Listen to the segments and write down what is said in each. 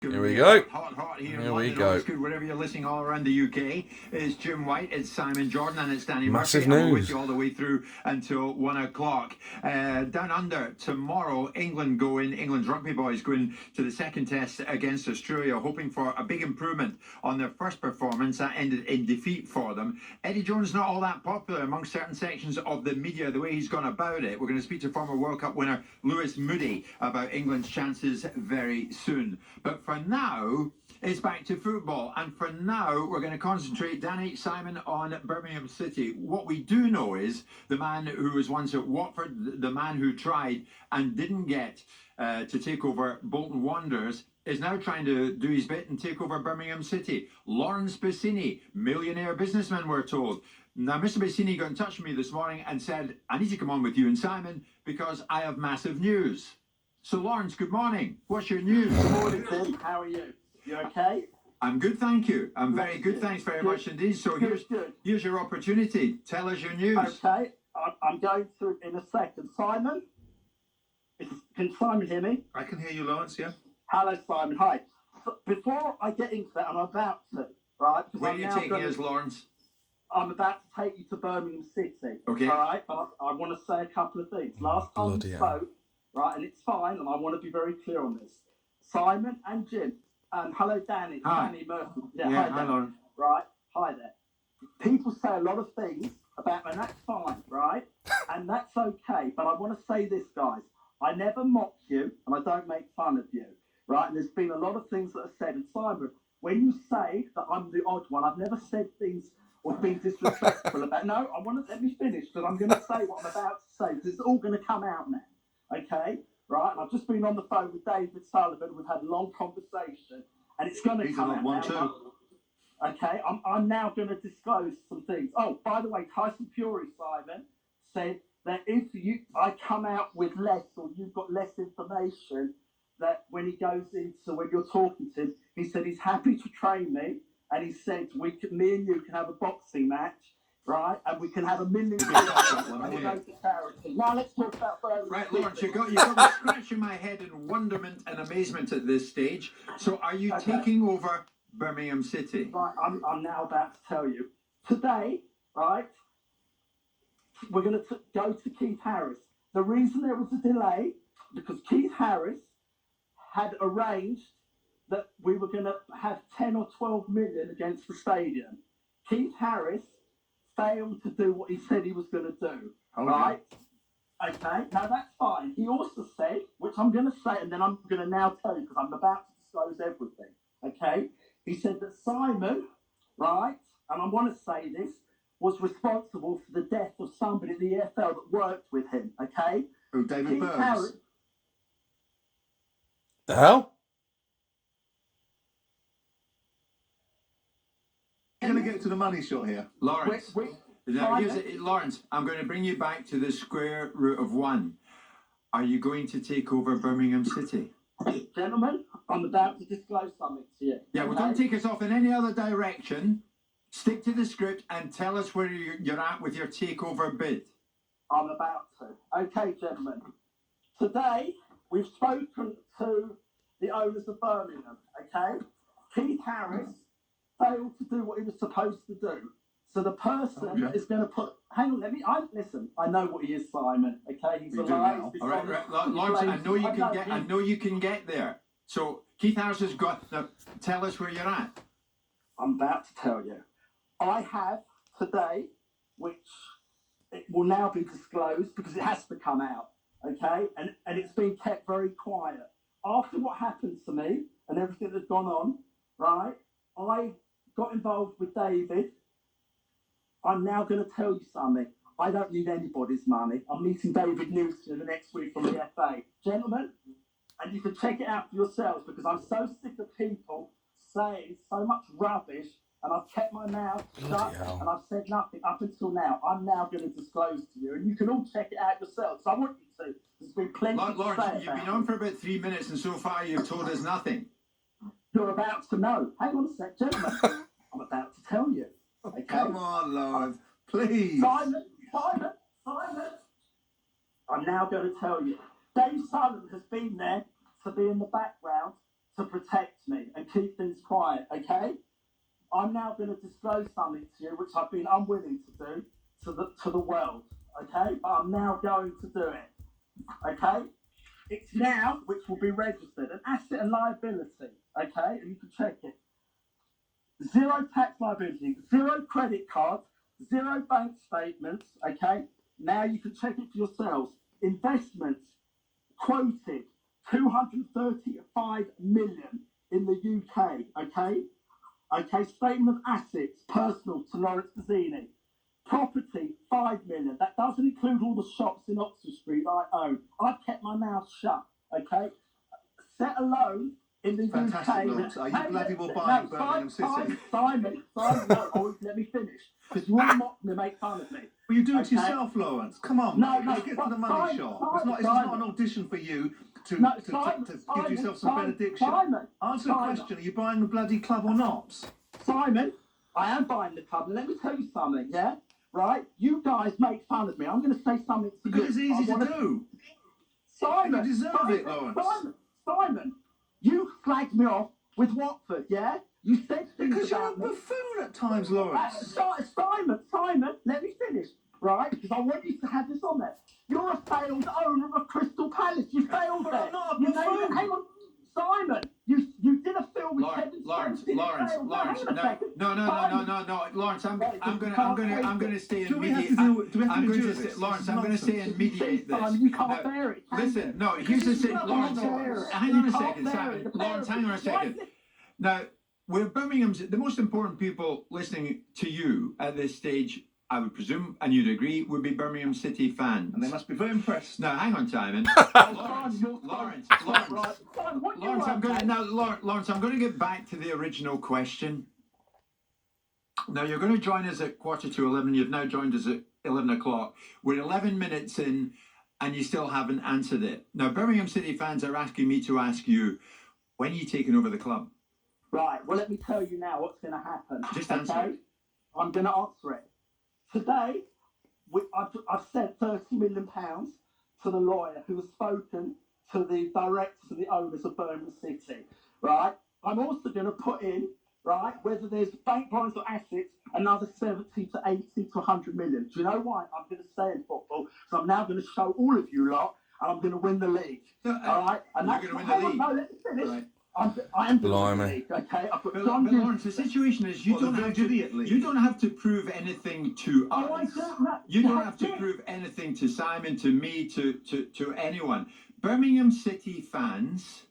Here we go. Hot here Here in we London. go. It's good wherever you're listening all around the UK. It's Jim White, it's Simon Jordan, and it's Danny Massive Murphy. And we're news. with you all the way through until 1 o'clock. Down under tomorrow, England's rugby boys going to the second test against Australia, hoping for a big improvement on their first performance that ended in defeat for them. Eddie Jones not all that popular among certain sections of the media, the way he's gone about it. We're going to speak to former World Cup winner Lewis Moody about England's chances very soon. But for now, it's back to football. And for now, we're going to concentrate, Danny, Simon, on Birmingham City. What we do know is the man who was once at Watford, the man who tried and didn't get to take over Bolton Wanderers, is now trying to do his bit and take over Birmingham City. Lawrence Bassini, millionaire businessman, we're told. Now, Mr. Bassini got in touch with me this morning and said, I need to come on with you and Simon because I have massive news. So, Lawrence, good morning. What's your news? Good morning, Tim. How are you? You okay? I'm good, thank you. I'm very good, thanks very much indeed. So here's your opportunity. Tell us your news. Okay, I'm going through in a second. Simon? Can Simon hear me? I can hear you, Lawrence, yeah. Hello, Simon. Hi. So before I get into that, I'm about to, right? Where are you taking us, Lawrence? I'm about to take you to Birmingham City. Okay. All right, but I want to say a couple of things. Last time we spoke, right, and it's fine, and I want to be very clear on this. Simon and Jim, hello, Danny. Hi. Danny Murphy. Hi, Lawrence. Right, hi there. People say a lot of things about me, and that's fine, right? And that's okay. But I want to say this, guys. I never mock you, and I don't make fun of you, right? And there's been a lot of things that are said. And Simon, when you say that I'm the odd one, I've never said things or been disrespectful about. No, I want to let me finish because I'm going to say what I'm about to say because it's all going to come out now, okay? Right? And I've just been on the phone with David Sullivan. We've had a long conversation, and it's going to come out one now. too. Okay, I'm now going to disclose some things. Oh, by the way, Tyson Fury, Simon, said that if I come out with less or you've got less information, that when he goes into, when you're talking to him, he said he's happy to train me, and he said me and you can have a boxing match, right? And we can have $1 million. And we'll go to charity. Now let's talk about Birmingham. Right, Lawrence, you've got me scratching my head in wonderment and amazement at this stage. So are you taking over Birmingham City? Right, I'm now about to tell you. Today, right, we're going to go to Keith Harris. The reason there was a delay, because Keith Harris had arranged that we were going to have 10 or 12 million against the stadium. Keith Harris failed to do what he said he was going to do, right? Okay, now that's fine. He also said, which I'm going to say, and then I'm going to now tell you, because I'm about to disclose everything, okay? He said that Simon, right, and I want to say this, was responsible for the death of somebody in the EFL that worked with him, okay? Who, David Burns? Harris, The hell? You're going to get to the money shot here. Lawrence, Lawrence, I'm going to bring you back to the square root of one. Are you going to take over Birmingham City? Gentlemen, I'm about to disclose something to you. Yeah, well, don't take us off in any other direction. Stick to the script and tell us where you're at with your takeover bid. I'm about to. Okay, gentlemen. Today, we've spoken to the owners of Birmingham, okay? Keith Harris failed to do what he was supposed to do. So the person is going to put... Hang on, listen. I know what he is, Simon, okay? He's alive. All right, Lawrence, I know you can get there. So Keith Harris has got... Now, tell us where you're at. I'm about to tell you. I have today, which it will now be disclosed because it has to come out, okay? And it's been kept very quiet. After what happened to me and everything that's gone on, right, I got involved with David. I'm now going to tell you something. I don't need anybody's money. I'm meeting David Newton the next week from the FA. Gentlemen, and you can check it out for yourselves because I'm so sick of people saying so much rubbish. And I've kept my mouth shut and I've said nothing up until now. I'm now going to disclose to you. And you can all check it out yourselves. I want you to. There's been plenty to say Lawrence, you've been on for about 3 minutes and so far you've told us nothing. You're about to know. Hang on a sec, gentlemen. I'm about to tell you. Okay? Come on, Lawrence. Please. Simon. I'm now going to tell you. Dave Sullivan has been there to be in the background to protect me and keep things quiet, okay? I'm now going to disclose something to you which I've been unwilling to do to the world, okay? But I'm now going to do it, okay? It's now, which will be registered, an asset and liability, okay? And you can check it. Zero tax liability, zero credit cards, zero bank statements, okay? Now you can check it for yourselves. Investments quoted 235 million in the UK, okay? Okay, statement of assets, personal to Lawrence Bassini. Property, 5 million. That doesn't include all the shops in Oxford Street I own. I've kept my mouth shut, okay? Set alone in the Fantastic, UK. Lawrence. Are you bloody well buying Birmingham City? Simon, no, always let me finish. Because you all mock me, make fun of me. Well, you do it Okay. yourself, Lawrence. Come on, No, mate. no, Let's get to the money shot. It's not an audition for you to give yourself some benediction. Answer the question. Are you buying the bloody club or not? Simon, I am buying the club. And let me tell you something, yeah? Right? You guys make fun of me. I'm going to say something to Because you. it's easy to do. Simon, You deserve it, Lawrence. Simon, you flagged me off with Watford, yeah? You said things Because you're a about me. buffoon at times, Lawrence. Simon, let me finish, right? Because I want you to have this on there. You're a failed owner of Crystal Palace. You failed But there. I'm not a You buffoon. made it. Hang on, Simon. You did a film with Kevin Lawrence, Spacey. Lawrence, Hang on Lawrence, a second. no, Lawrence, I'm gonna stay and mediate. I'm going to say, Lawrence, I'm going to stay and mediate this. Simon, you can't bear it. can Listen, you? no, here's the thing, You Lawrence, can't bear it. hang You on a can't second, bear Simon, it. Lawrence, hang on a second. Now, we're Birmingham's, the most important people listening to you at this stage, I would presume, and you'd agree, would be Birmingham City fans. And they must be very impressed. Now, hang on, Simon. Lawrence, I'm going to get back to the original question. Now, you're going to join us at 11:15. You've now joined us at 11 o'clock. We're 11 minutes in, and you still haven't answered it. Now, Birmingham City fans are asking me to ask you, when are you taking over the club? Right, well, let me tell you now what's going to happen. Just answer it. I'm going to answer it. Today, I've sent £30 million to the lawyer who has spoken to the directors and the owners of Birmingham City, right? I'm also going to put in, right, whether there's bank bonds or assets, another 70 to 80 to 100 million. Do you know why? I'm going to stay in football, so I'm now going to show all of you lot, and I'm going to win the league, all right? And you're going to win the league? No, let me finish. Right. I am going to win the league, okay? I've got But John Lawrence, the situation is you don't have to prove anything to us. Oh, I don't know. You don't have to prove anything to Simon, to me, to anyone. Birmingham City fans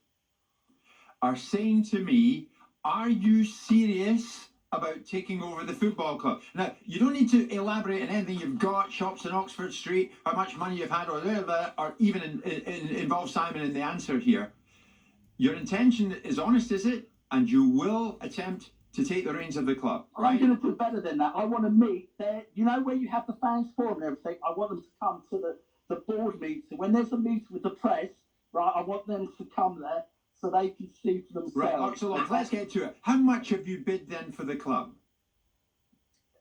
are saying to me, are you serious about taking over the football club? Now, you don't need to elaborate on anything you've got, shops in Oxford Street, how much money you've had, or even involve Simon in the answer here. Your intention is honest, is it? And you will attempt to take the reins of the club, right? I'm going to do better than that. I want to meet there. You know where you have the fans forum and everything? I want them to come to the board meeting. When there's a meeting with the press, right, I want them to come there so they can see for themselves. Right, so let's get to it. How much have you bid then for the club?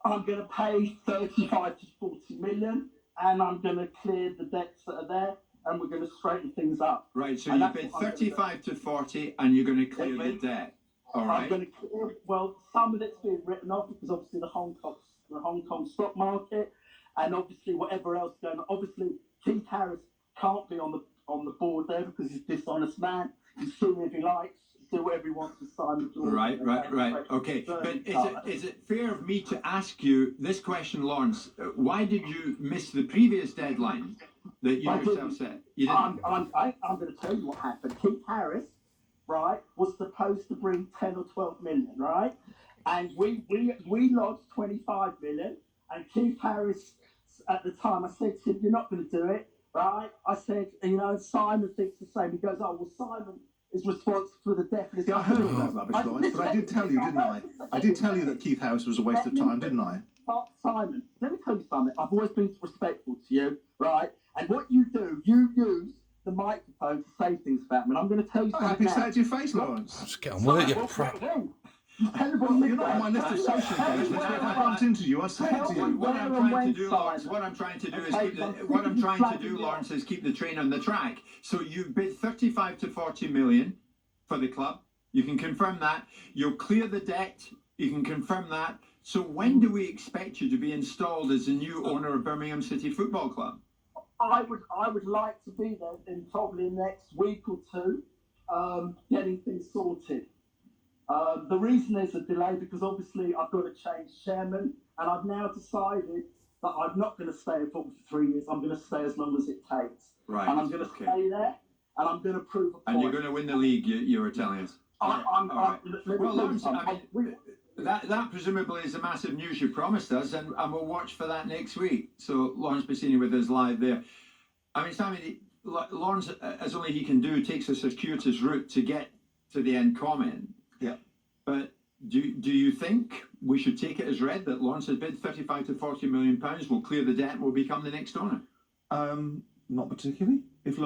I'm going to pay 35 to 40 million, and I'm going to clear the debts that are there, and we're going to straighten things up. Right, so you bid 35 to 40, and you're going to clear the debt. All right. I'm going to clear, well, some of it's been written off because obviously the Hong Kong stock market, and obviously whatever else going on. Obviously, Keith Harris can't be on the board there because he's a dishonest man. He can sue me if he likes, do whatever he wants to sign the door. Right. Okay, but is it fair of me to ask you this question, Lawrence? Why did you miss the previous deadline that you yourself set? You didn't. I'm going to tell you what happened. Keith Harris, right, was supposed to bring 10 or 12 million, right? And we lodged 25 million. And Keith Harris, at the time, I said to him, "You're not going to do it, right?" I said, Simon thinks the same. He goes, "Oh, well, Simon is responsible for the death of his." Yeah, I heard all that rubbish, Lawrence, but I did tell you, didn't I? I did tell you that Keith Harris was a waste of time, didn't I? Simon, let me tell you something. I've always been respectful to you, right? And what you do, you use the microphone to say things about me. And I'm going to tell you something. Happy to say it to your face, Lawrence. Just get on with it, you prat. You're not on my list of social engagements, but if I bumped into you, I'd say it to you. What I'm trying to do, Lawrence, Lawrence, is keep the train on the track. So you bid 35 to 40 million for the club. You can confirm that. You'll clear the debt. You can confirm that. So when do we expect you to be installed as the new owner of Birmingham City Football Club? I would like to be there in probably the next week or two, getting things sorted. The reason there's a delay because obviously I've got to change chairman, and I've now decided that I'm not going to stay at football for 3 years. I'm going to stay as long as it takes. Right. And I'm going to stay there, and I'm going to prove a point. And you're going to win the league, you were telling us. Well, Lawrence, I mean, that presumably is the massive news you promised us, and we'll watch for that next week. So Lawrence Bassini with us live there. I mean, Simon, Lawrence, as only he can do, takes a circuitous route to get to the end comment. Yeah. But do you think we should take it as read that Lawrence has bid 35 to 40 million pounds, will clear the debt, and will become the next owner? Not particularly.